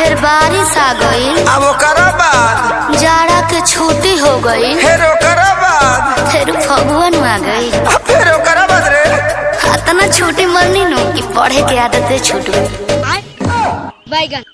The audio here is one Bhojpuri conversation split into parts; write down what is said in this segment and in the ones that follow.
फिर बारिश आ गई। अब ओकरा बाद जाड़ा के छुट्टी हो गई। फिर ओकरा बाद फिर फगुन आ गई। फिर ओकरा बाद रे इतना छुट्टी मरनी नु कि पढ़े के आदत छूट गई। बैगन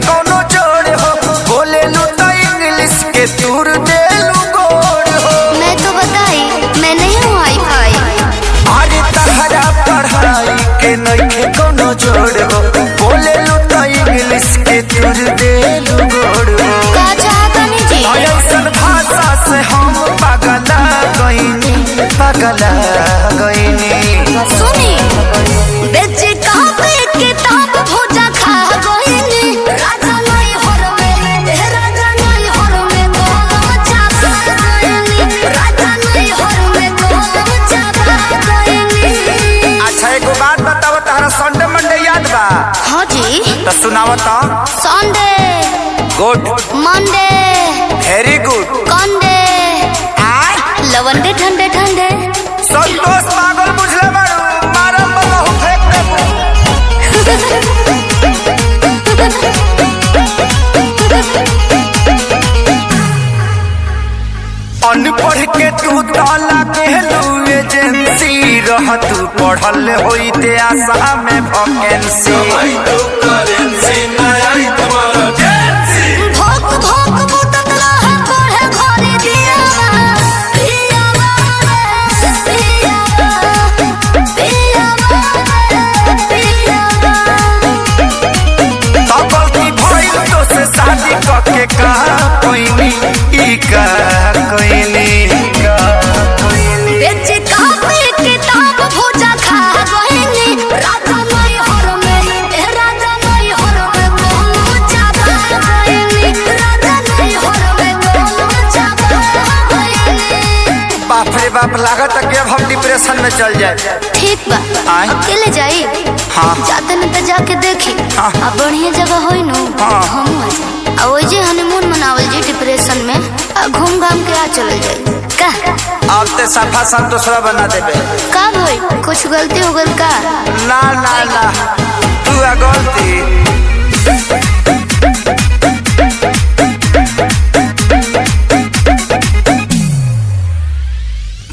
कोनो जोड़ हो बोले लू तो इंग्लिश के तूर दे लू गोड़ हो। मैं तो बताई मैं नहीं हूँ हाई फाई। अरे तहरा पढ़ाई के नहीं कोनो जोड़ हो बोले लू तो इंग्लिश के तूर दे लू गोड़ हो। का चाहता नहीं जी ऐसन भाषा से हम पगला गईनी सुनी बेचे कापे किताब भोजा खा गईनी। राजा नहीं हर में राजा नहीं हर में गोलम चापा गईनी। राजा नहीं हर में गोलम चापा गईनी। अच्छा एक बात बताओ तहरा संडे मंडे याद बा? हाँ जी तो सुनाओ तो। Sunday good Monday very good कंडे लवंडे ठंडे ठंडे। संतोष पागल बुझले बारू मारम बहु फेंक देबू। अनपढ़ के तू ताला कहलू एजेंसी रह तू पढ़ल होई ते आशा में वैकेंसी। भोक भोक बुतत रहा पढ़े घरे दियावा। पियावा पियावा पियावा पियावा। तो गलती भइल तो से शादी करके कहा कोइनी ई का कोइनी बेचे कापे किताब भोजा खा गईनी। राजा नहीं हर में राजा नहीं हर में गोलम चापा गईनी। राजा नहीं हर में गोलम चापा गईनी। बाप रे बाप लागत है कि अब हम डिप्रेशन में चल जाए। ठीक बा आय? अकेले जाई। हाँ जाते न तो जाके देखी हाँ। अब बढ़िया जगह होई नु हाँ। हम आ जाए ओजे हनीमून मनावल जी डिप्रेशन में घूम घाम के आ चल जाए का। अब ते सफा संतोषरा बना देबे। का भाई कुछ गलती हो गल का? ना ना ना तू आ गलती।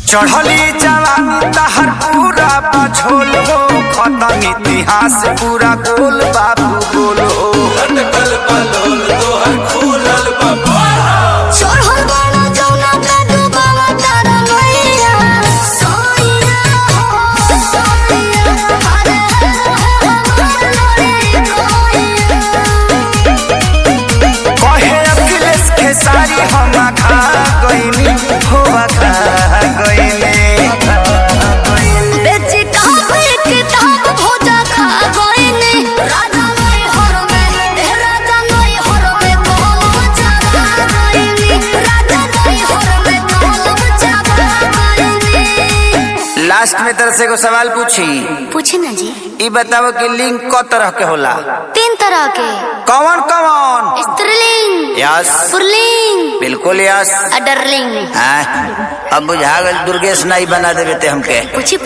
चढ़ली जवानी तहर पूरा बझोल हो खत्म इतिहास पूरा गोल बाबू गोल हो। चढ़ल बाड़ा जौना का डूबावा तारा मैया। सोइया हो सोइया हरे हरे कोइया। कहे अखिलेश खेसारी हम खा गईनी हो खा गईनी। बेचे कापे किताब भोजा खा गईनी। राजा नहीं हर में राजा नहीं हर में गोलम चापा गईनी। राजा नहीं हर में गोलम चापा गईनी। लास्ट में तरह से को सवाल पूछे ना जी। ई बताओ कि लिंग क तरह के होला? 3 तरह के। कौन कौन? स्त्रीलिंग यस पुल्लिंग बिल्कुल यस। अडरलिंग। हाँ अब बुझा गल दुर्गेश नहीं बना देवे ते हमके। पूछी